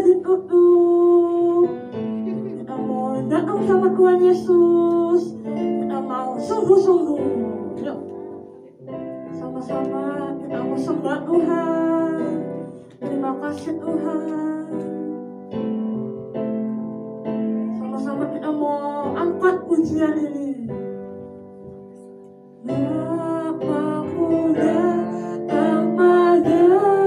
ditutup. Kita mau datang sama Tuhan Yesus. Kita mau sungguh-sungguh. Yuk, sama-sama kita mau sembah Tuhan. Terima kasih Tuhan. Sama-sama kita mau angkat pujian ini. Apapun datang padamu,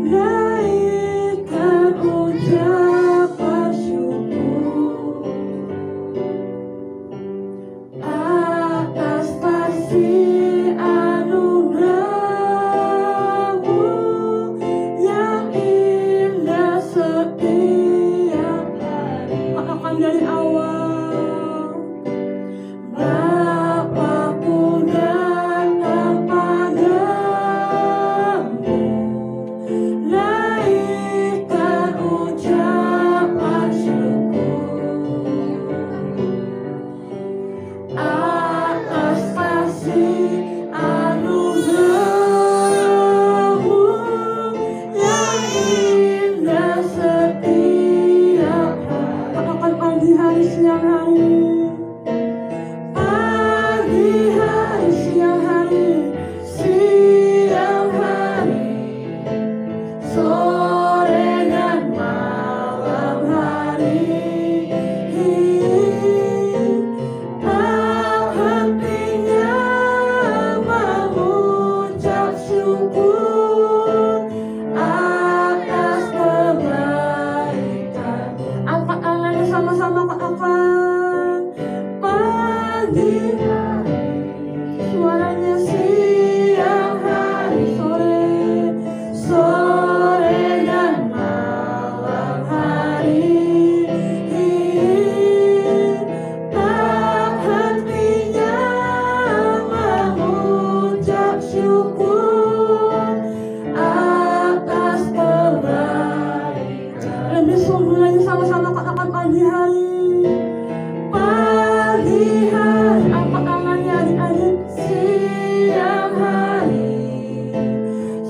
naikkan ucapan syukur atas kasih anugerah-Mu yang indah setiap hari. Katakan dari awal. Apapun datang padamu, naikkan ucapan syukur atas kasih anugerah-Mu yang indah setiap hari. Katakan pagi, hari, siang, hari. Pagi hari, siang hari, siang hari, sore dan malam hari, tak hentinya mengucap syukur atas kebaikan. Angkat tangannya sama-sama katakan. Pagi hari, suaranya siang hari, sore dan malam hari, tak hentinya mengucap syukur atas kebaikan. Lebih sungguh lagi sama-sama katakan pagi hari. Pagi hari, angkat tangannya adik-adik. Siang hari,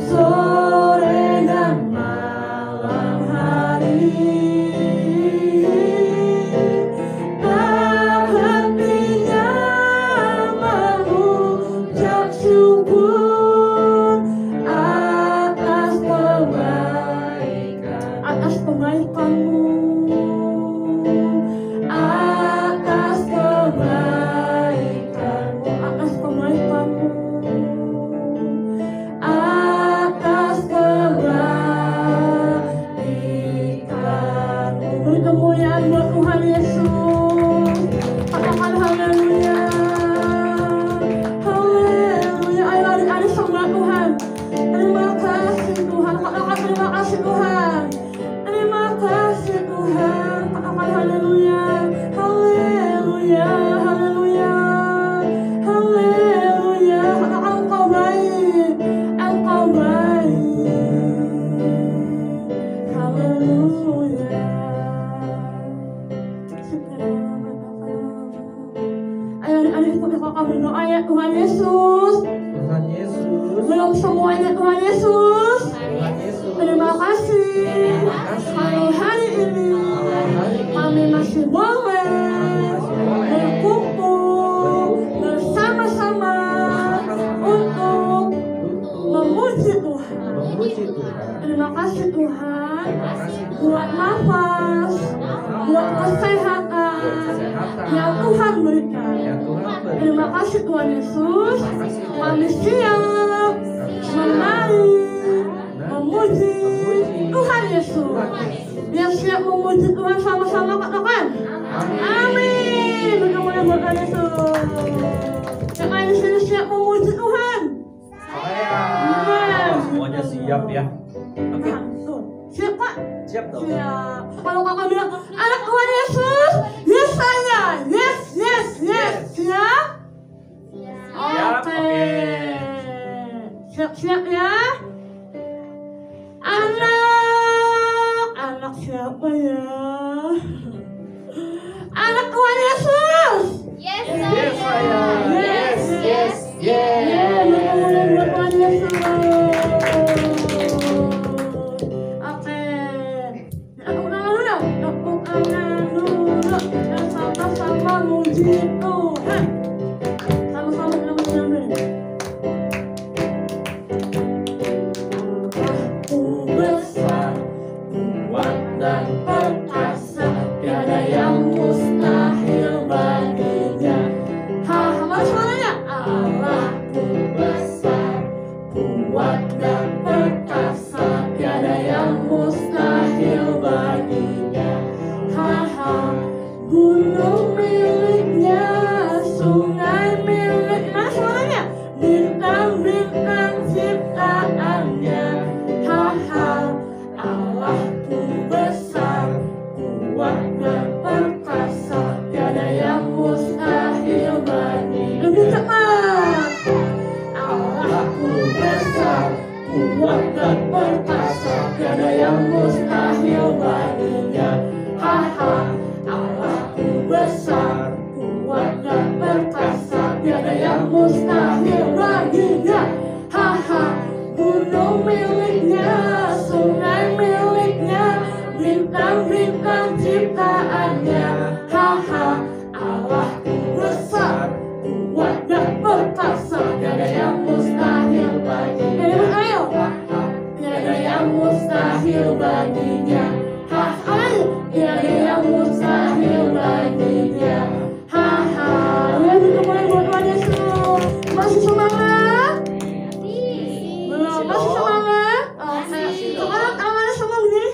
sore dan malam hari, tak hentinya mengucap syukur atas kebaikan. Atas kebaikan-Mu, atas kebaikan-Mu, atas kebaikan-Mu, atas kebaikan-Mu. Beri kemuliaan buat Tuhan Yesus. Katakan haleluya, haleluya. Ayo adik-adik sembah Tuhan. Terima kasih Tuhan. Katakan terima kasih Tuhan. Terima kasih Tuhan. Katakan haleluya, haleluya, haleluya, haleluya. Katakan Engkau baik, Engkau baik. Haleluya. Ayo adik-adik ikut kakak berdoa ya. Tuhan Yesus, Tuhan Yesus, belum semuanya Tuhan Yesus. Tuhan Yesus, Terima kasih. Kalau hari ini kami masih boleh berkumpul bersama-sama untuk memuji Tuhan. memuji Tuhan. Terima kasih Tuhan Terima kasih buat nafas, buat kesehatan yang Tuhan berikan. yang Tuhan beri. Terima kasih Tuhan Yesus. Kami siap menari, memuji Tuhan Yesus. Yang siap memuji Tuhan sama-sama katakan amin. Bagaimana buat Tuhan Yesus? Yang lain di sini siap memuji Tuhan? Amin. Semuanya siap ya. Oke, Siap Pak? siap dong. Siap. Kalau kakak bilang anak Tuhan Yesus, yes saya, yes, yes, yes. Siap? Siap, Oke. oke. Siap-siap ya. Anak siapa ya? Anak Tuhan Yesus. Yes, Yes, saya. Yes, yes, yes. Yeay, berkemuliaan buat Tuhan Yesus. dan perkasa, tiada yang mustahil baginya. Ha-ha, gunung miliknya, sungai miliknya, suaranya bintang-bintang ciptaannya. Ha-ha, Allahku besar, kuat dan perkasa, tiada yang mustahil baginya. Lebih cepat. Allahku besar, kuat dan perkasa, tiada yang mustahil baginya. Ha-ha, Allahku besar, kuat dan perkasa, tiada yang mustahil baginya. Ha-ha, gunung miliknya, sungai miliknya, bintang-bintang ciptaannya. Ha-ha, Allahku besar, kuat dan perkasa, tiada yang mustahil baginya. Ayo, tiada yang mustahil baginya. Ha-ha, tiada yang mustahil baginya. Ha-ha, ya kita mulai buat Yesus. Masih semangat? Belum, masih semangat? Oke, sekarang tangannya semua begini.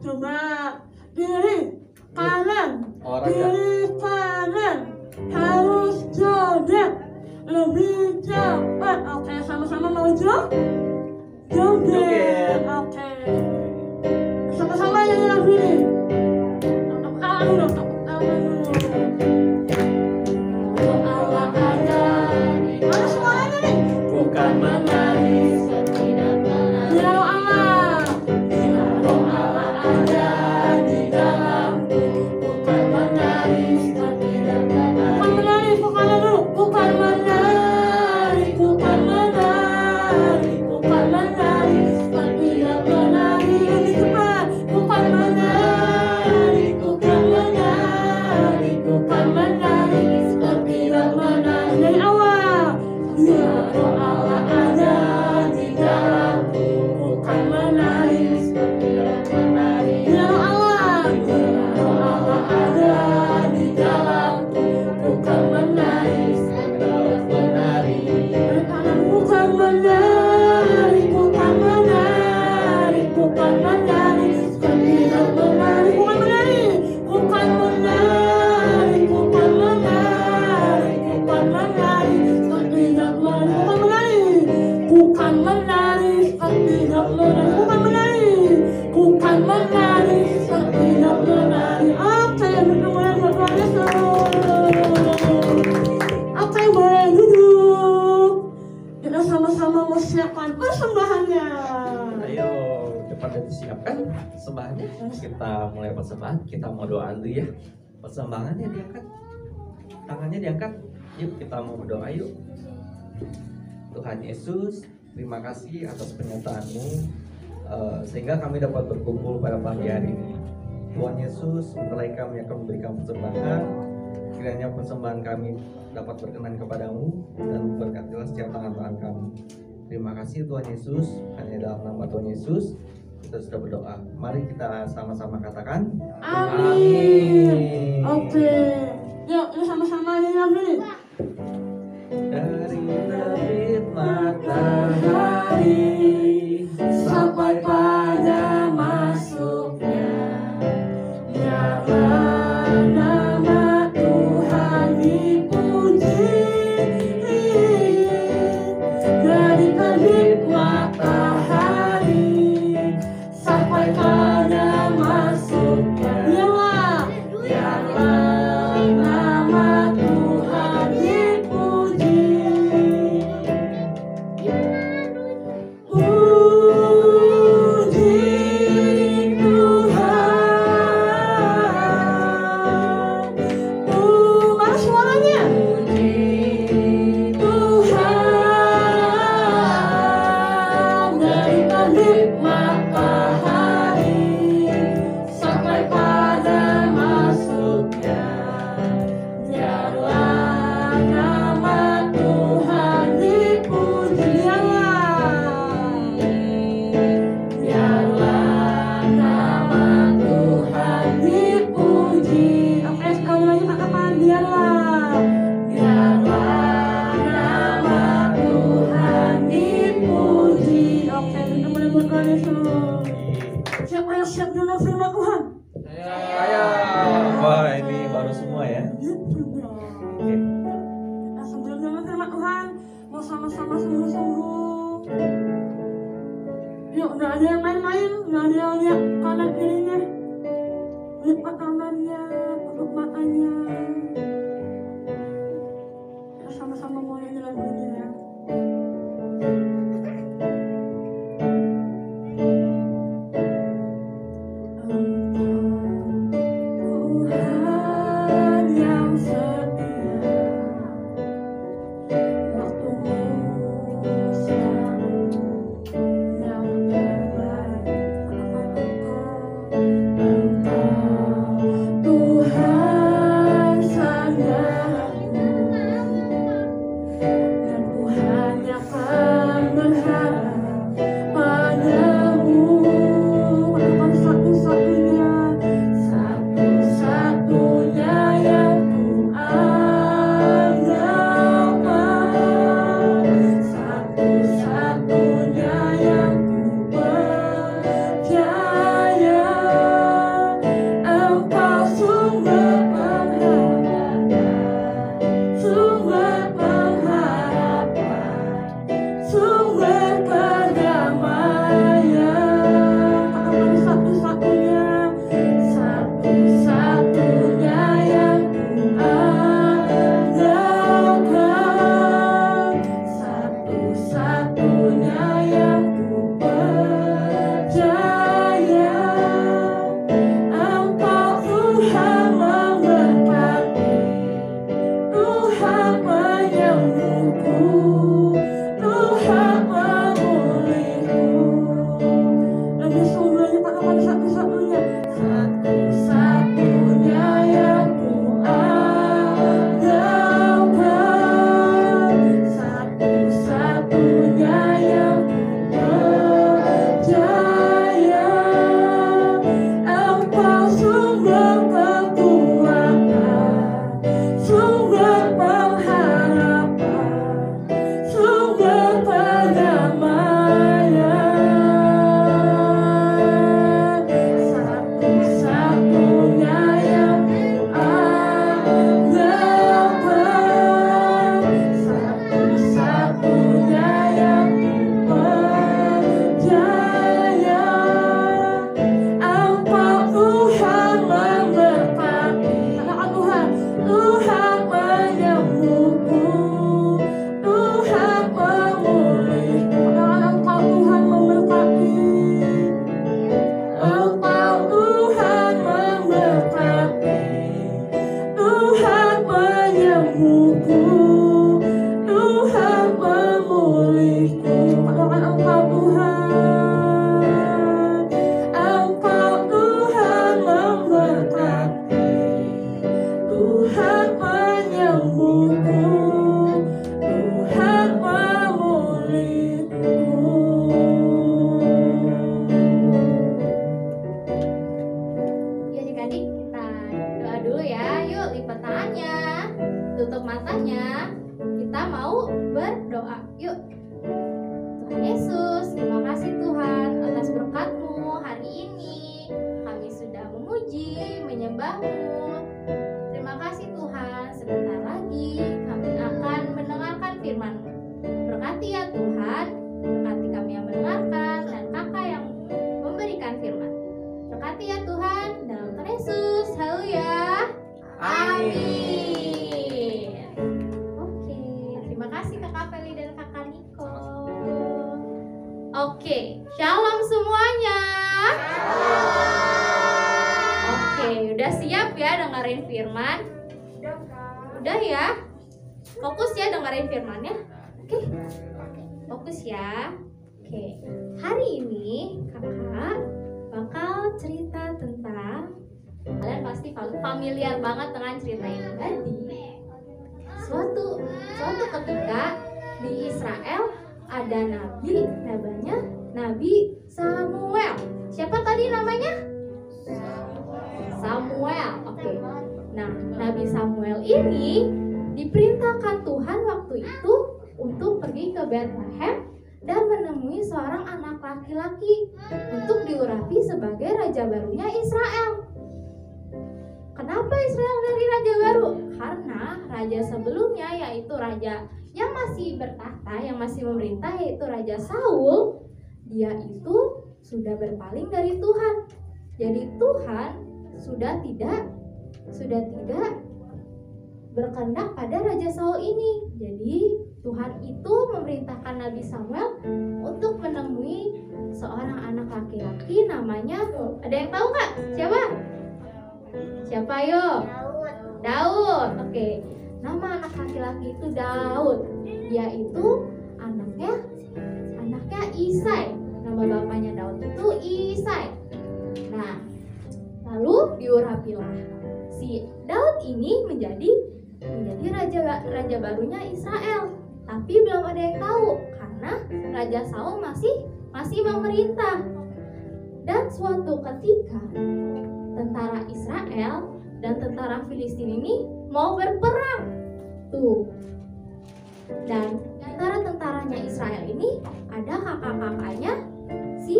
Coba diri kanan, diri kanan harus joget lebih cepat. Oke, sama-sama mau joget. Oke, sama-sama nyanyi lagu ini. Tepuk tangan dulu, tepuk tangan dulu. Allah ada, mana suaranya nih? Bukan menangis, bilang Allah. Bilang Allah ada di dalamku, bukan menangis, tidak menangis. Bukan menangis, bukan dulu. Bukan menangis, bukan menangis, bukan menangis, tidak menangis. Lebih cepat. Bukan menangis, bukan menangis, bukan menangis, tidak menangis. Dari awal. Bilang Allah ada di dalamku, bukan menangis, tidak menangis. Bilang Allah ada di dalamku, bukan menangis, tidak menangis. Bukan menangis, bukan menangis, bukan menangis, tidak menangis. Bukan menangis, bukan menangis, bukan menangis, bukan menangis, tidak menangis. Bukan menangis, bukan menangis, tidak menangis. Bukan menangis, bukan menangis, tidak menangis. Oke, mulai buat Yesus. Oke, boleh duduk. Kita sama-sama mau siapkan persembahannya. Ayo cepat disiapkan persembahannya. Kita mulai persembahan. Kita mau doa dulu ya. Persembahannya diangkat, tangannya diangkat. Yuk kita mau berdoa yuk. Tuhan Yesus, terima kasih atas penyertaan-Mu sehingga kami dapat berkumpul pada pagi hari ini. Tuhan Yesus, sebentar lagi kami akan memberikan persembahan. Kiranya persembahan kami dapat berkenan kepadamu dan berkatilah setiap tangan-tangan kami. Terima kasih Tuhan Yesus, hanya dalam nama Tuhan Yesus kita sudah berdoa. Mari kita sama-sama katakan Amin. Oke, yuk kita sama-sama nyanyi lagu ini. Dari terbit matahari Sampai pada masuknya, biarlah nama Tuhan dipuji. Dari terbit matahari sampai pada masuknya, biarlah nama Tuhan dipuji. Biarlah nama Tuhan dipuji. Oke, kita mulai berdoa Yesus. Siapa yang siap dengar firman Tuhan? Saya. Wah, ini baru semua ya. Oke. Nah, sebelum dengar firman Tuhan, mau sama-sama sungguh-sungguh. Yuk, nggak ada yang main-main, nggak ada yang lihat kanan kirinya. Lipat tangannya, tutup matanya. Kita sama-sama mulai lagu ini ya. Tuhan yang setia, waktumu selalu yang terbaik. Engkau Tuhan sandarku, dan ku hanya akan berharap padamu. Engkau satu-satunya, satu-satunya yang ku andalkan, satu-satunya yang ku percaya. Engkau sumber pengharapan, sumber pengharapan, sumber perdamaian. Engkau satu-satunya, satu-satunya yang ku andalkan, satu-satunya yang ku percaya. Engkau Tuhan memberkati, Tuhan menyembuhku, Tuhan memulihku. Lebih sungguh Pak, satu-satunya, satu-satunya yang ku andalkan, satu-satunya yang ku percaya. Engkau sumber kekuatan, sumber pengharapan, sumber perdamaian. Satu-satunya yang ku andalkan, satu-satunya yang ku percaya. Engkau Tuhan memberkati, katakan Tuhan, Tuhan menyembuhku, Tuhan memulihku. Katakan Engkau Tuhan memberkati, Engkau Tuhan memberkati, Tuhan menyembuhku, Tuhan memulihku. Katakan Engkau Tuhan, Engkau Tuhan memberkati, Tuhan menyembuhku, Tuhan memulihku. Yuk adik-adik, kita doa dulu ya. Yuk lipat tangannya, tutup matanya. Kita mau berdoa. Yuk. Tuhan Yesus, terima kasih Tuhan atas berkat-Mu hari ini. Kami sudah memuji, menyembah-Mu. Terima kasih Tuhan, sebentar lagi kami akan mendengarkan firman-Mu. Berkati ya Tuhan, berkati kami yang mendengarkan dan kakak yang memberikan firman. Berkati ya Tuhan, dalam nama Yesus, haleluya. Amin. Oke, terima kasih Kakak Feli dan Kakak Niko. Oke, shalom semuanya. Oke, udah siap ya dengerin firman? Udah ya? Fokus ya dengerin firmannya. Oke, fokus ya. Oke, hari ini kakak bakal cerita tentang, kalian pasti familiar banget dengan cerita ini. Tadi suatu ketika di Israel ada nabi, namanya Nabi Samuel. Siapa tadi namanya? Samuel. Oke. Nah, Nabi Samuel ini diperintahkan Tuhan waktu itu untuk pergi ke Bethlehem dan menemui seorang anak laki-laki untuk diurapi sebagai raja barunya Israel. Kenapa Israel dari raja baru? Karena raja sebelumnya, yaitu raja yang masih bertahta, yang masih memerintah, yaitu Raja Saul, dia itu sudah berpaling dari Tuhan. Jadi Tuhan sudah tidak berkehendak pada Raja Saul ini. Jadi Tuhan itu memerintahkan Nabi Samuel untuk menemui seorang anak laki-laki namanya, ada yang tahu nggak? Siapa yo? Daud. Oke. Nama anak laki-laki itu Daud. Dia itu anaknya Isai. Nama bapaknya Daud itu Isai. Nah, lalu diurapilah si Daud ini menjadi raja barunya Israel. Tapi belum ada yang tahu karena Raja Saul masih memerintah. Dan suatu ketika tentara Israel dan tentara Filistin ini mau berperang tuh. Dan antara tentaranya Israel ini ada kakak-kakaknya si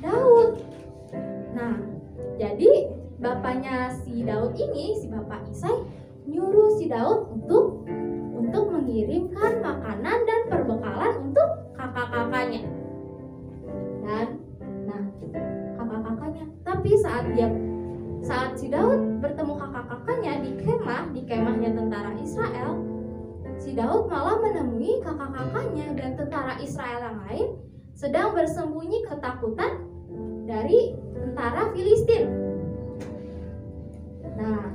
Daud. Nah, jadi bapaknya si Daud ini, si bapak Isai, nyuruh si Daud untuk mengirimkan makanan dan perbekalan untuk kakak-kakaknya. Dan kakak-kakaknya. Tapi saat si Daud bertemu kakak-kakaknya di kemahnya tentara Israel, si Daud malah menemui kakak-kakaknya dan tentara Israel yang lain sedang bersembunyi ketakutan dari tentara Filistin. Nah,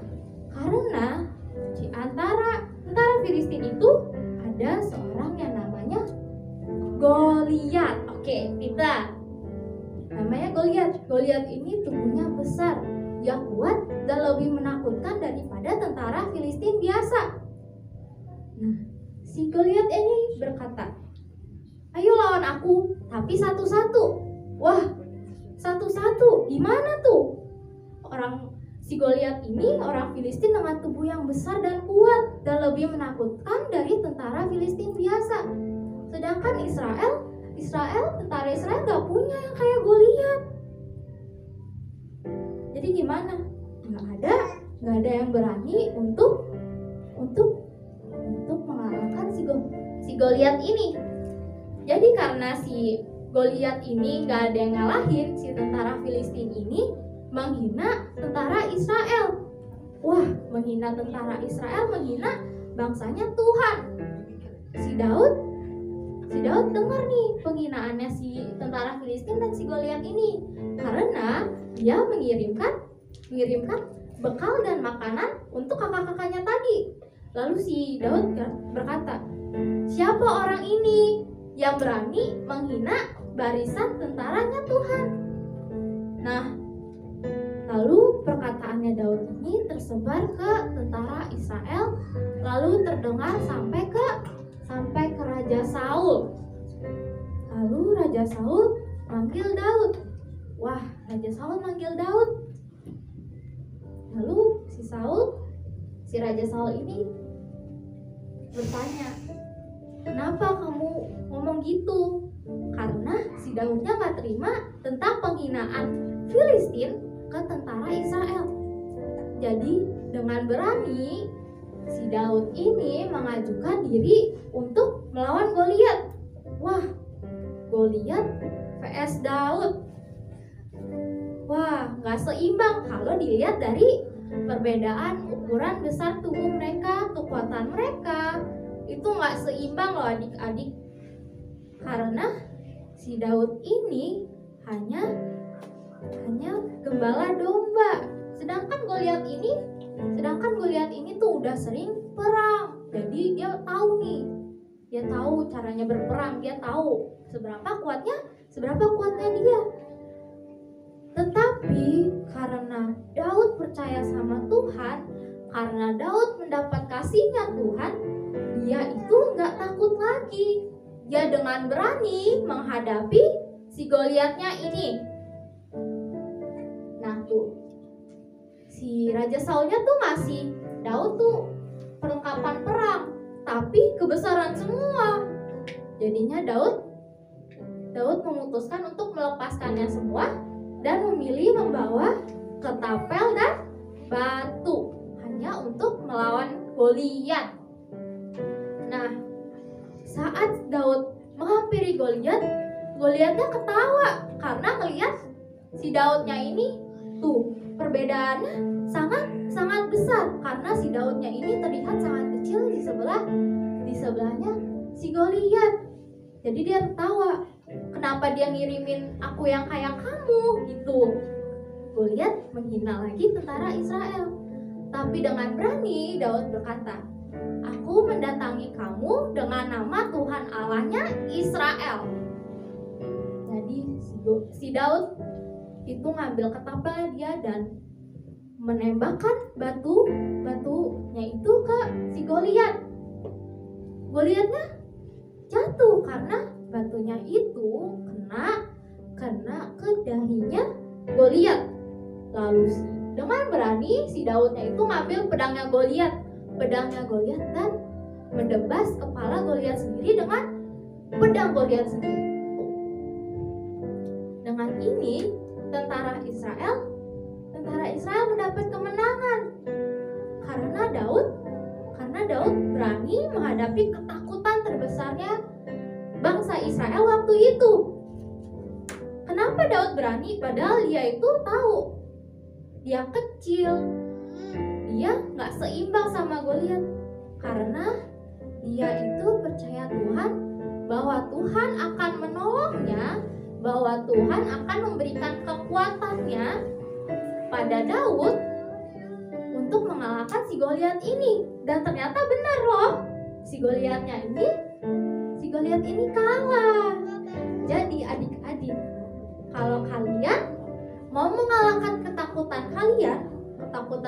karena di antara tentara Filistin itu ada seorang yang namanya Goliat. Oke, kita namanya Goliat. Goliat ini tubuhnya besar, dia kuat dan lebih menakutkan daripada tentara Filistin biasa. Nah, si Goliat ini berkata, "Ayo lawan aku, tapi satu-satu." Wah, satu-satu? Gimana tuh? Si Goliat ini orang Filistin dengan tubuh yang besar dan kuat dan lebih menakutkan dari tentara Filistin biasa. Sedangkan tentara Israel gak punya yang kayak Goliat. Jadi gimana? Gak ada yang berani untuk mengalahkan si Goliat ini. Jadi karena si Goliat ini gak ada yang ngalahin, si tentara Filistin ini menghina tentara Israel. Wah, menghina tentara Israel, menghina bangsanya Tuhan. Si Daud dengar nih penghinaannya si tentara Filistin dan si Goliat ini, karena dia mengirimkan bekal dan makanan untuk kakak-kakaknya tadi. Lalu si Daud berkata, "Siapa orang ini yang berani menghina barisan tentaranya Tuhan?" Nah, lalu perkataannya Daud ini tersebar ke tentara Israel, lalu terdengar sampai ke Raja Saul. Lalu Raja Saul manggil Daud. Wah, Raja Saul manggil Daud. Lalu si Raja Saul ini bertanya, "Kenapa kamu ngomong gitu?" Karena si Daudnya gak terima tentang penghinaan Filistin ke tentara Israel. Jadi dengan berani si Daud ini mengajukan diri untuk melawan Goliat. Wah, Goliat vs Daud. Wah, gak seimbang kalau dilihat dari perbedaan ukuran besar tubuh mereka, kekuatan mereka. Itu gak seimbang loh adik-adik. Karena si Daud ini hanya gembala domba. Sedangkan Goliat ini tuh udah sering perang. Jadi dia tahu caranya berperang, dia tahu seberapa kuatnya dia. Tetapi karena Daud percaya sama Tuhan, karena Daud mendapat kasihnya Tuhan, dia itu nggak takut lagi. Dia dengan berani menghadapi si Goliatnya ini. Nah tuh, si Raja Saulnya tuh ngasih Daud tuh perlengkapan perang, tapi kebesaran semua. Jadinya Daud Daud memutuskan untuk melepaskannya semua dan memilih membawa ketapel dan batu hanya untuk melawan Goliat. Nah, saat Daud menghampiri Goliat, Goliatnya ketawa karena melihat si Daudnya ini tuh perbedaannya sangat besar karena si Daudnya ini terlihat sangat kecil di sebelahnya si Goliat. Jadi dia tertawa, kenapa dia ngirimin aku yang kayak kamu gitu. Goliat menghina lagi tentara Israel. Tapi dengan berani Daud berkata, aku mendatangi kamu dengan nama Tuhan Allahnya Israel. Jadi si Daud itu ngambil ketapelnya dia dan menembakkan batunya itu ke si Goliat. Goliatnya jatuh karena batunya itu kena ke dahinya Goliat. Lalu dengan berani si Daudnya itu ngambil pedangnya Goliat dan mendebas kepala Goliat sendiri dengan pedang Goliat sendiri. Dengan ini tentara Israel mendapat kemenangan karena Daud berani menghadapi ketakutan terbesarnya bangsa Israel waktu itu. Kenapa Daud berani? Padahal dia itu tahu dia kecil, dia nggak seimbang sama Goliat, karena dia itu percaya Tuhan bahwa Tuhan akan menolongnya, bahwa Tuhan akan memberikan kekuatannya pada Daud untuk mengalahkan si Goliat ini. Dan ternyata benar loh, si Goliat ini kalah. Jadi adik-adik, kalau kalian mau mengalahkan ketakutan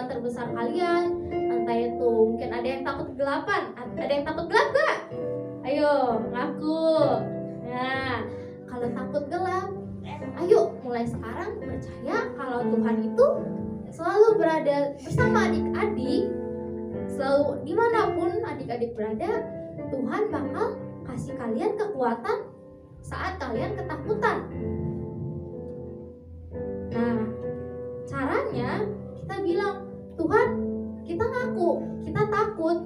terbesar kalian, entah itu mungkin ada yang takut kegelapan, ada yang takut gelap gak? Ayo ngaku. Nah, kalau takut gelap, ayo mulai sekarang percaya kalau Tuhan itu selalu berada bersama adik-adik. Selalu dimanapun adik-adik berada, Tuhan bakal kasih kalian kekuatan saat kalian ketakutan. Nah, caranya kita bilang, Tuhan, kita ngaku, kita takut,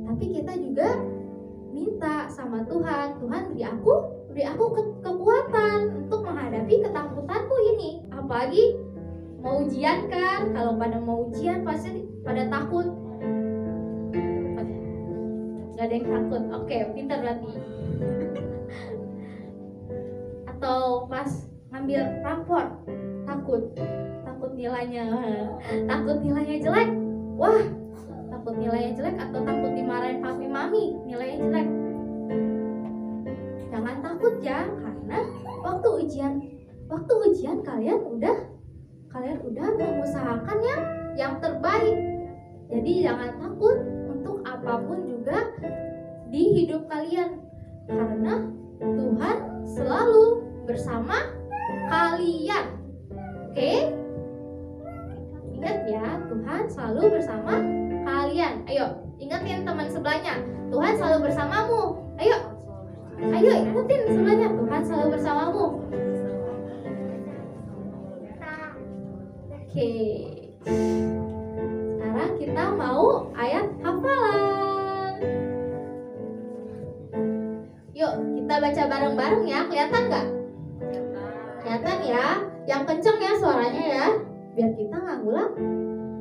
tapi kita juga minta sama Tuhan, Tuhan beri aku kekuatan untuk menghadapi ketakutanku ini. Apalagi mau ujian kan, kalau pada mau ujian pasti pada takut. Gak ada yang takut, oke, pintar berarti. Atau pas ngambil rapor, takut nilainya jelek. Wah, takut nilainya jelek atau takut dimarahin papi mami nilainya jelek. Jangan takut ya, karena waktu ujian kalian udah mengusahakan yang terbaik. Jadi jangan takut untuk apapun juga di hidup kalian, karena Tuhan selalu bersama kalian. Oke? Ingat ya, Tuhan selalu bersama kalian. Ayo, ingetin teman sebelahnya, Tuhan selalu bersamamu. Ayo ikutin sebelahnya, Tuhan selalu bersamamu. Oke. Sekarang kita mau ayat hafalan. Yuk, kita baca bareng-bareng ya. Kelihatan nggak? Kelihatan ya. Yang kenceng ya suaranya ya, biar kita nggak ngulang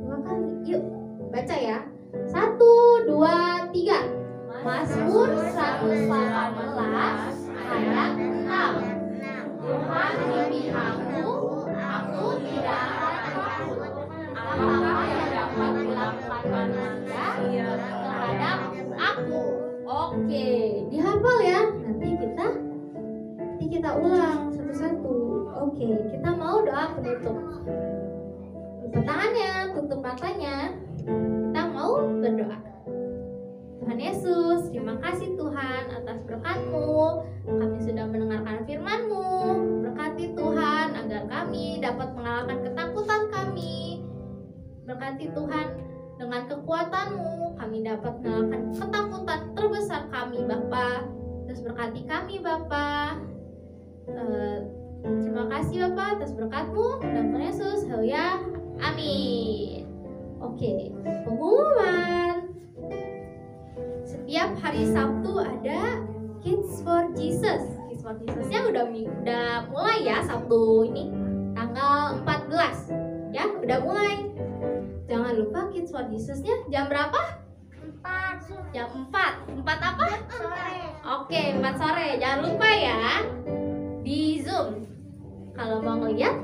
2 kali. Yuk, baca ya. 1, 2, 3. Mazmur 118 ayat 6. Tuhan di pihakmu, aku tidak akan takut. Apakah yang dapat dilakukan manusia terhadap aku? Oke, dihafal ya. Nanti kita ulang satu-satu. Oke, kita mau doa penutup. Tutup tangannya, tutup matanya. Kita mau berdoa. Tuhan Yesus, terima kasih Tuhan atas berkat-Mu. Kami sudah mendengarkan firman-Mu. Berkati Tuhan agar kami dapat mengalahkan ketakutan kami. Berkati Tuhan, dengan kekuatan-Mu kami dapat mengalahkan ketakutan terbesar kami Bapa. Terus berkati kami Bapa. kasih Bapak atas berkat-Mu dalam Tuhan Yesus. Haleluya. Amin. Oke, pengumuman. Setiap hari Sabtu ada Kids for Jesus. Kids for Jesus-nya udah mulai ya Sabtu ini tanggal 14. Ya, udah mulai. Jangan lupa Kids for Jesus-nya jam berapa? 4 Jam 4. 4 apa? sore. Oke, 4 sore. Jangan lupa ya. Di Zoom. Kalau mau ngeliat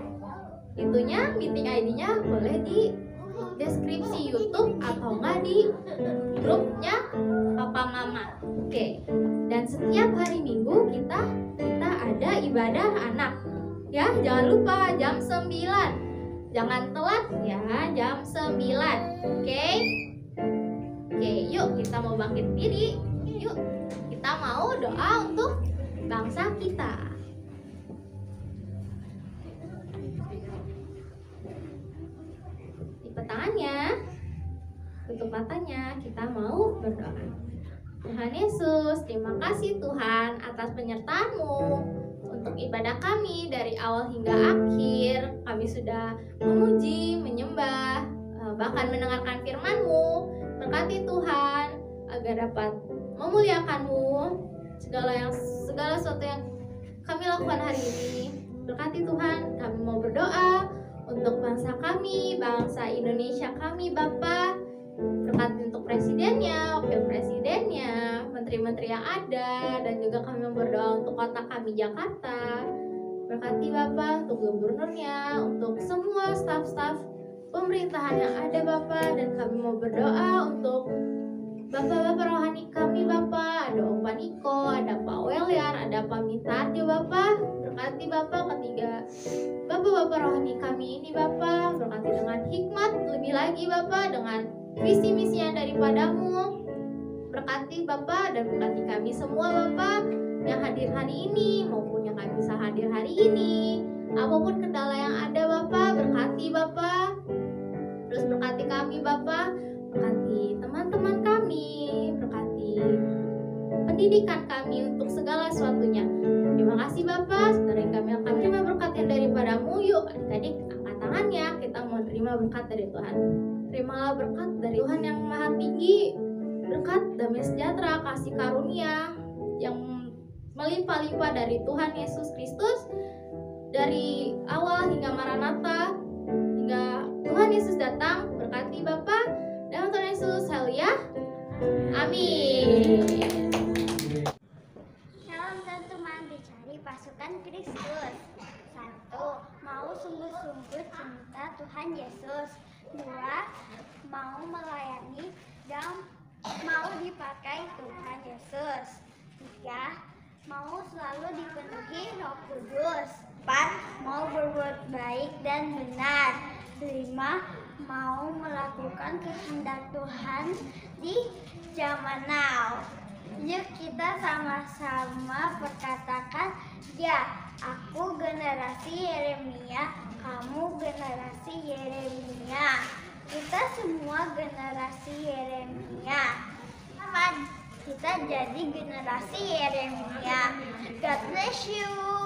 itunya, meeting ID-nya boleh di deskripsi YouTube atau enggak di grupnya Papa Mama. Oke. Dan setiap hari Minggu kita ada ibadah anak. Ya, jangan lupa jam 9. Jangan telat ya, jam 9. Oke. Oke, yuk kita mau bangkit diri. Yuk, kita mau doa untuk bangsa kita. Lipat tangannya, tutup matanya, kita mau berdoa. Tuhan Yesus, terima kasih Tuhan atas penyertaan-Mu untuk ibadah kami dari awal hingga akhir. Kami sudah memuji, menyembah, bahkan mendengarkan firman-Mu. Berkati Tuhan agar dapat memuliakan-Mu segala sesuatu yang kami lakukan hari ini. Berkati Tuhan, kami mau berdoa untuk bangsa kami, bangsa Indonesia kami Bapa. Berkati untuk presidennya, wakil presidennya, menteri-menteri yang ada, dan juga kami mau berdoa untuk kota kami Jakarta. Berkati Bapa untuk gubernurnya, untuk semua staf-staf pemerintahan yang ada Bapak, dan kami mau berdoa untuk Bapak-bapak rohani kami Bapak. Ada Om Paniko, ada Pak Weliar, ada Pak Mitarjo Bapak. Berkati Bapak ketiga Bapak-bapak rohani kami ini Bapak. Berkati dengan hikmat lebih lagi Bapak, dengan visi misi yang daripadamu. Berkati Bapak dan berkati kami semua Bapak yang hadir hari ini maupun yang kami bisa hadir hari ini. Apapun kendala yang ada Bapak, berkati Bapak. Terus berkati kami Bapak, berkati teman-teman kami, berkati pendidikan kami untuk segala sesuatunya. Terima kasih Bapak, saudara yang kami akan terima berkat yang daripadamu. Yuk adik-adik angkat tangannya, kita mau terima berkat dari Tuhan. Terimalah berkat dari Tuhan yang maha tinggi, berkat damai sejahtera, kasih karunia yang melimpah-limpah dari Tuhan Yesus Kristus. Dari awal hingga Maranatha, hingga Tuhan Yesus datang. Berkati Bapak dan Tuhan Yesus. Haleluya. Amin. Salam teman dicari pasukan Kristus. 1. Mau sungguh-sungguh cinta Tuhan Yesus. 2. Mau melayani dan mau dipakai Tuhan Yesus. 3. Mau selalu dipenuhi Roh Kudus. 4. Mau berbuat baik dan benar. 5. Mau melakukan kehendak Tuhan di zaman now. Yuk kita sama-sama perkatakan, ya, aku generasi Yeremia, kamu generasi Yeremia. Kita semua generasi Yeremia. Kita jadi generasi Yeremia. God bless you.